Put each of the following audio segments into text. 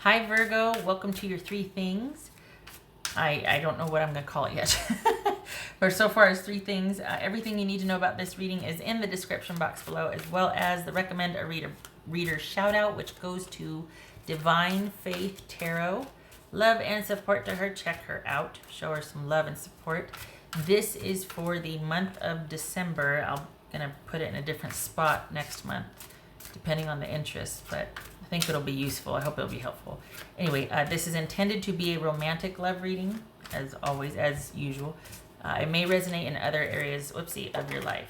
Hi Virgo, welcome to your 3 things. I don't know what I'm going to call it yet. But so far as 3 things, everything you need to know about this reading is in the description box below, as well as the recommend a reader shout out, which goes to Divine Faith Tarot. Love and support to her. Check her out. Show her some love and support. This is for the month of December. I'm going to put it in a different spot next month, depending on the interest, but I think it'll be useful. I hope it'll be helpful. Anyway, this is intended to be a romantic love reading, as always, as usual. It may resonate in other areas, whoopsie, of your life.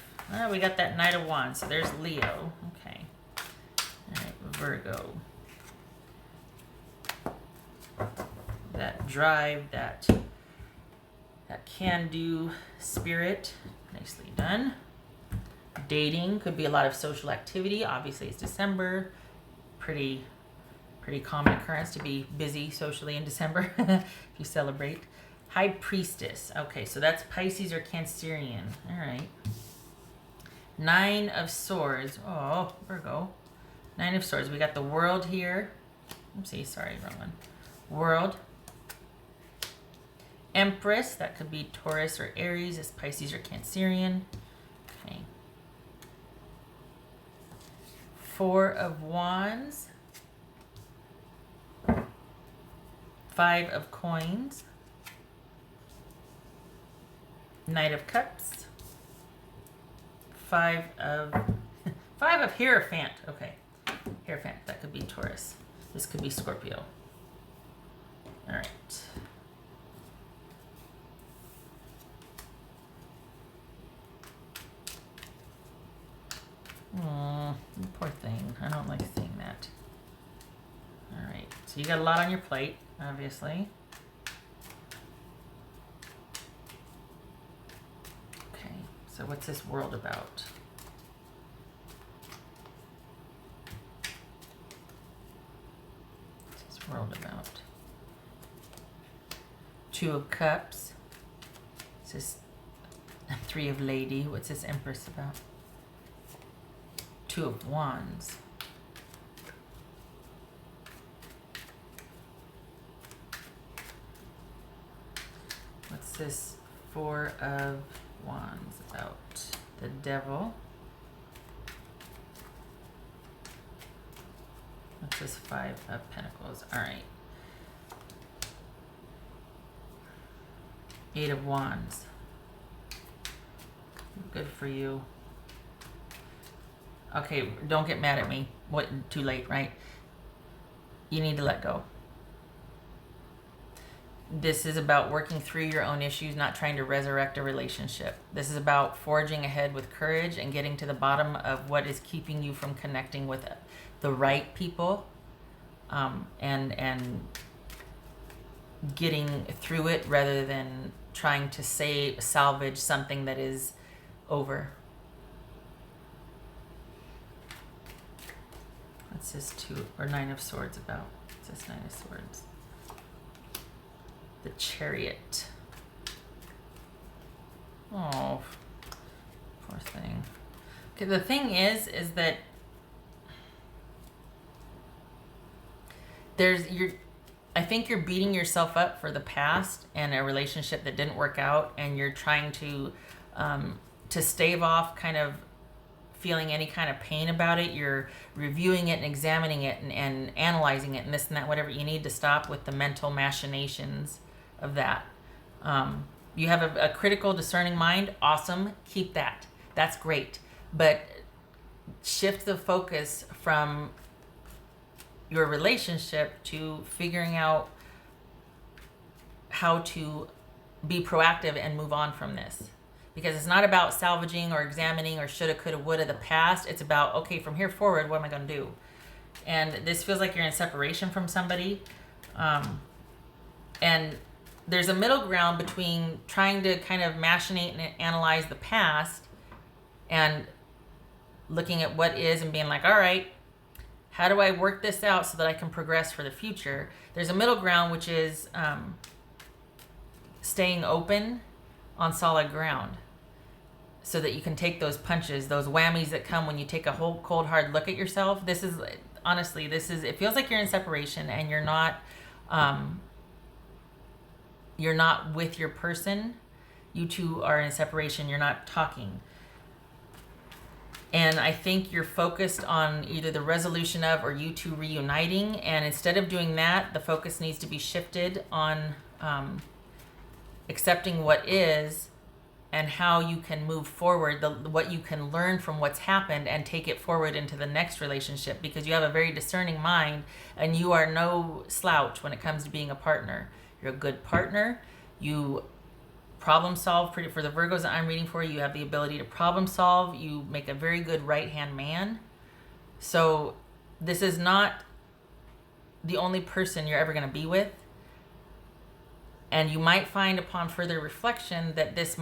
We got that Knight of Wands, so there's Leo. Okay. All right, Virgo. That drive, that can-do spirit. Nicely done. Dating could be a lot of social activity. Obviously, it's December. Pretty common occurrence to be busy socially in December if you celebrate. High Priestess. Okay, so that's Pisces or Cancerian. All right. 9 of Swords. Oh, Virgo. 9 of Swords. We got the World here. Oopsie, sorry, wrong one. World. Empress. That could be Taurus or Aries. It's Pisces or Cancerian. Okay. 4 of Wands. 5 of Coins. Knight of Cups. 5 of Hierophant. Okay. Hierophant. That could be Taurus. This could be Scorpio. All right. Poor thing. I don't like seeing that. All right. So you got a lot on your plate, obviously. Okay. So what's this world about? What's this world about? 2 of Cups. This is 3 of Lady. What's this Empress about? 2 of Wands. What's this 4 of Wands about? The Devil. What's this 5 of Pentacles? All right. 8 of Wands. Good for you. Okay, don't get mad at me. What? Too late, right? You need to let go. This is about working through your own issues, not trying to resurrect a relationship. This is about forging ahead with courage and getting to the bottom of what is keeping you from connecting with the right people, and getting through it rather than trying to salvage something that is over. What's this 2 or 9 of Swords about? What's this 9 of Swords? The Chariot. Oh, poor thing. Okay, the thing is that I think you're beating yourself up for the past and a relationship that didn't work out, and you're trying to stave off kind of feeling any kind of pain about it. You're reviewing it and examining it and analyzing it and this and that, whatever. You need to stop with the mental machinations of that. You have a critical, discerning mind. Awesome. Keep that. That's great. But shift the focus from your relationship to figuring out how to be proactive and move on from this. Because it's not about salvaging or examining or shoulda, coulda, woulda the past. It's about, okay, from here forward, what am I going to do? And this feels like you're in separation from somebody. And there's a middle ground between trying to kind of machinate and analyze the past and looking at what is and being like, all right, how do I work this out so that I can progress for the future? There's a middle ground, which is staying open on solid ground. so that you can take those punches, those whammies that come when you take a whole cold hard look at yourself. This is honestly, it feels like you're in separation and you're not with your person. You two are in separation, you're not talking. And I think you're focused on either the resolution of or you two reuniting. And instead of doing that, the focus needs to be shifted on accepting what is and how you can move forward, what you can learn from what's happened and take it forward into the next relationship, because you have a very discerning mind and you are no slouch when it comes to being a partner. You're a good partner. You problem solve. For the Virgos that I'm reading for, you have the ability to problem solve. You make a very good right-hand man. So this is not the only person you're ever going to be with. And you might find upon further reflection that this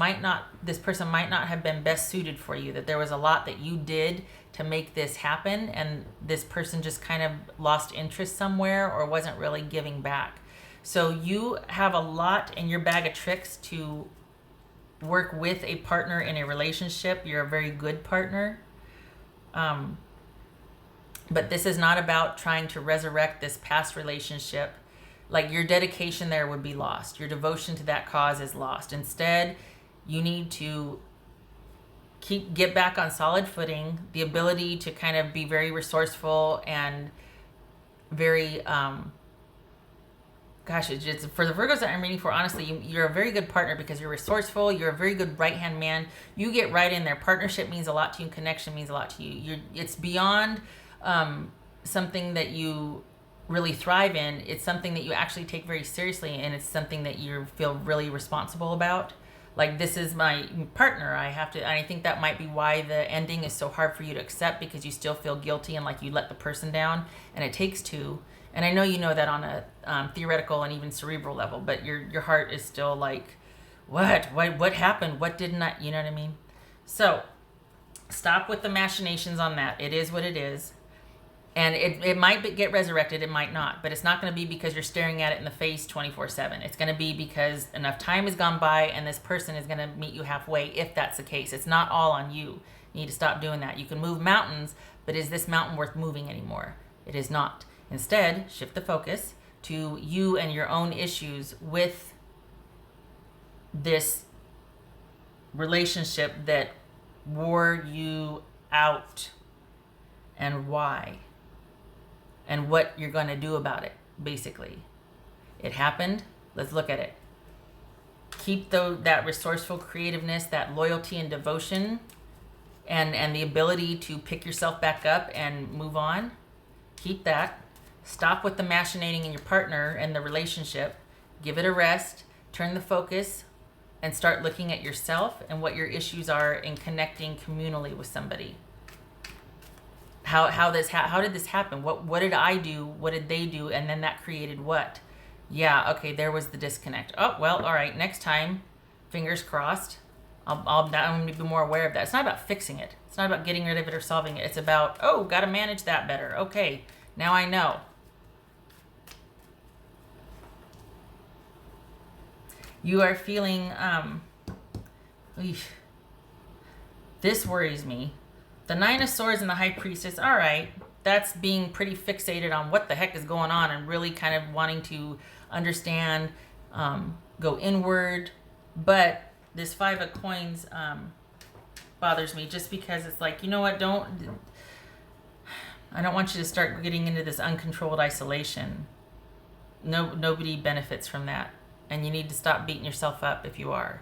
person might not have been best suited for you, that there was a lot that you did to make this happen, and this person just kind of lost interest somewhere or wasn't really giving back. So you have a lot in your bag of tricks to work with a partner in a relationship. You're a very good partner. But this is not about trying to resurrect this past relationship. Like, your dedication there would be lost. Your devotion to that cause is lost. Instead, you need to get back on solid footing, the ability to kind of be very resourceful and very, it's for the Virgos that I'm reading for, honestly, you're a very good partner because you're resourceful. You're a very good right-hand man. You get right in there. Partnership means a lot to you. Connection means a lot to you. It's beyond something that you really thrive in. It's something that you actually take very seriously, and it's something that you feel really responsible about. Like, this is my partner. And I think that might be why the ending is so hard for you to accept, because you still feel guilty and like you let the person down, and it takes two. And I know you know that on a theoretical and even cerebral level, but your heart is still like, what happened? What didn't I, you know what I mean? So stop with the machinations on that. It is what it is. And it might get resurrected, it might not, but it's not going to be because you're staring at it in the face 24/7. It's going to be because enough time has gone by and this person is going to meet you halfway, if that's the case. It's not all on you. You need to stop doing that. You can move mountains, but is this mountain worth moving anymore? It is not. Instead, shift the focus to you and your own issues with this relationship that wore you out, and why, and what you're going to do about it, basically. It happened. Let's look at it. Keep that resourceful creativeness, that loyalty and devotion, and the ability to pick yourself back up and move on. Keep that. Stop with the machinating in your partner and the relationship. Give it a rest. Turn the focus and start looking at yourself and what your issues are in connecting communally with somebody. How did this happen? What did I do? What did they do? And then that created what? Yeah, okay, there was the disconnect. Oh, well, all right, next time, fingers crossed, I'm going to be more aware of that. It's not about fixing it. It's not about getting rid of it or solving it. It's about, got to manage that better. Okay, now I know. You are feeling, this worries me. The Nine of Swords and the High Priestess, all right, that's being pretty fixated on what the heck is going on and really kind of wanting to understand, go inward. But this Five of Coins bothers me, just because it's like, you know what, I don't want you to start getting into this uncontrolled isolation. Nobody benefits from that. And you need to stop beating yourself up if you are.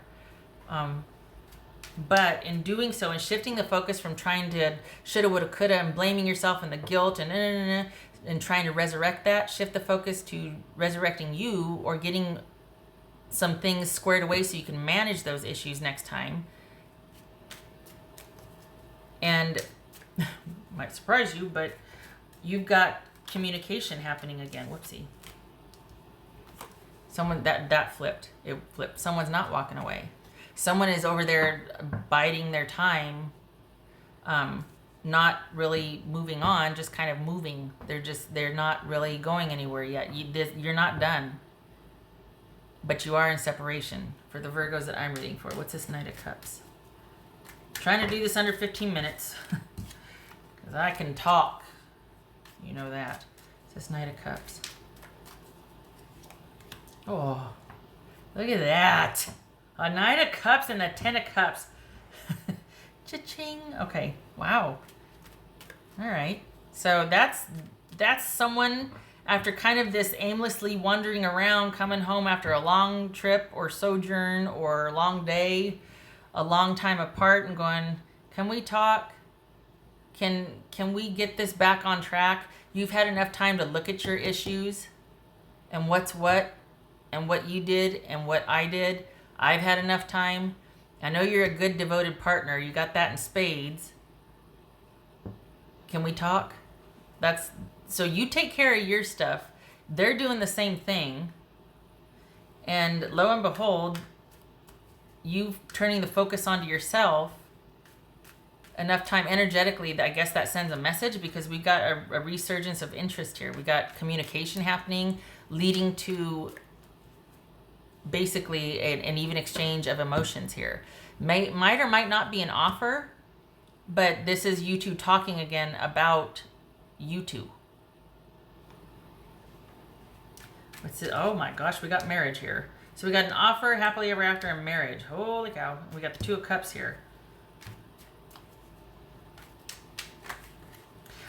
But in doing so and shifting the focus from trying to shoulda, woulda, coulda and blaming yourself and the guilt and trying to resurrect that, shift the focus to resurrecting you, or getting some things squared away so you can manage those issues next time. And might surprise you, but you've got communication happening again. Whoopsie. Someone that flipped. It flipped. Someone's not walking away. Someone is over there biding their time, not really moving on, just kind of moving. They're not really going anywhere yet. You're not done, but you are in separation. For the Virgos that I'm reading for, what's this Knight of Cups? Trying to do this under 15 minutes. Because I can talk. You know that. It's this Knight of Cups. Oh, look at that. A Knight of Cups and a 10 of Cups. Cha-ching. Okay, wow. All right. So that's someone after kind of this aimlessly wandering around, coming home after a long trip or sojourn or a long day, a long time apart, and going, can we talk? Can we get this back on track? You've had enough time to look at your issues and what's what and what you did and what I did. I've had enough time. I know you're a good devoted partner. You got that in spades. Can we talk? So you take care of your stuff. They're doing the same thing. And lo and behold, you turning the focus onto yourself enough time energetically, I guess that sends a message, because we got a resurgence of interest here. We got communication happening, leading to basically an even exchange of emotions here. Might or might not be an offer, but this is you two talking again about you two. What's it? Oh my gosh, we got marriage here. So we got an offer, happily ever after, and marriage. Holy cow. We got the 2 of Cups here.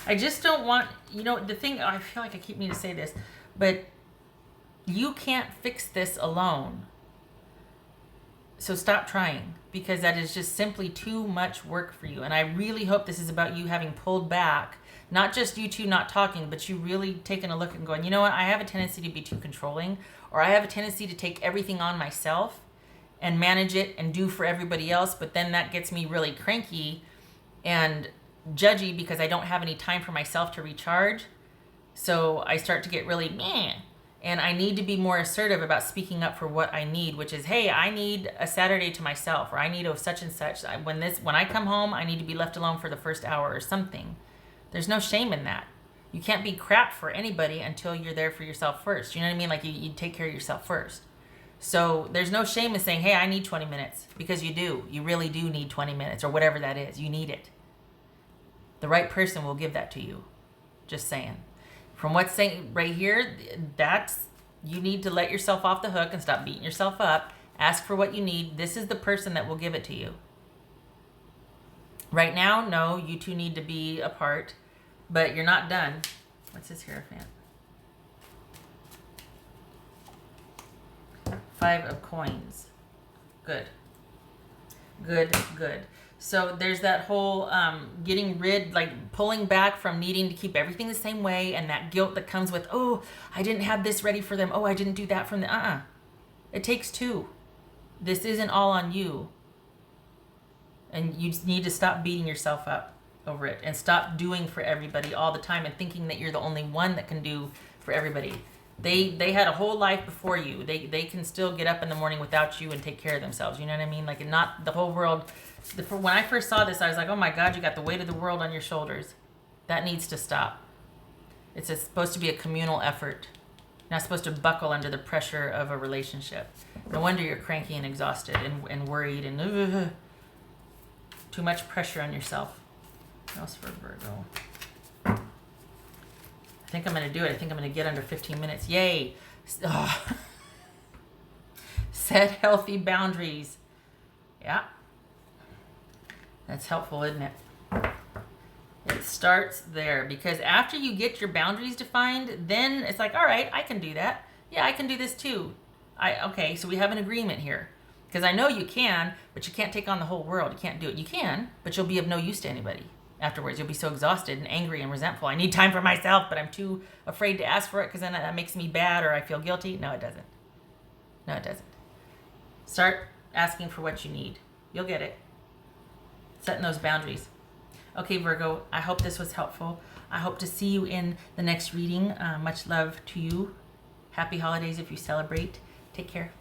I just don't want, the thing, I feel like I keep needing to say this, but you can't fix this alone. So stop trying, because that is just simply too much work for you. And I really hope this is about you having pulled back, not just you two not talking, but you really taking a look and going, you know what, I have a tendency to be too controlling, or I have a tendency to take everything on myself and manage it and do for everybody else, but then that gets me really cranky and judgy because I don't have any time for myself to recharge. So I start to get really meh. And I need to be more assertive about speaking up for what I need, which is, hey, I need a Saturday to myself, or I need a such and such. When I come home, I need to be left alone for the first hour or something. There's no shame in that. You can't be crap for anybody until you're there for yourself first. You know what I mean? Like you take care of yourself first. So there's no shame in saying, hey, I need 20 minutes, because you do. You really do need 20 minutes or whatever that is. You need it. The right person will give that to you. Just saying. From what's saying right here, you need to let yourself off the hook and stop beating yourself up. Ask for what you need. This is the person that will give it to you. Right now, no, you two need to be apart, but you're not done. What's this Hierophant? 5 of Coins. Good. Good, good. So there's that whole getting rid, like pulling back from needing to keep everything the same way, and that guilt that comes with, oh, I didn't have this ready for them. Oh, I didn't do that from the, It takes 2. This isn't all on you. And you just need to stop beating yourself up over it and stop doing for everybody all the time and thinking that you're the only one that can do for everybody. They had a whole life before you. They can still get up in the morning without you and take care of themselves. You know what I mean? Like, not the whole world. When I first saw this, I was like, oh my God, you got the weight of the world on your shoulders. That needs to stop. It's supposed to be a communal effort. You're not supposed to buckle under the pressure of a relationship. No wonder you're cranky and exhausted and worried and too much pressure on yourself. What else for Virgo? I think I'm going to do it. I think I'm going to get under 15 minutes. Yay. Oh. Set healthy boundaries. Yeah. That's helpful, isn't it? It starts there, because after you get your boundaries defined, then it's like, all right, I can do that. Yeah, I can do this too. Okay, so we have an agreement here. Because I know you can, but you can't take on the whole world. You can't do it. You can, but you'll be of no use to anybody. Afterwards, you'll be so exhausted and angry and resentful. I need time for myself, but I'm too afraid to ask for it because then that makes me bad or I feel guilty. No, it doesn't. No, it doesn't. Start asking for what you need. You'll get it. Setting those boundaries. Okay, Virgo, I hope this was helpful. I hope to see you in the next reading. Much love to you. Happy holidays if you celebrate. Take care.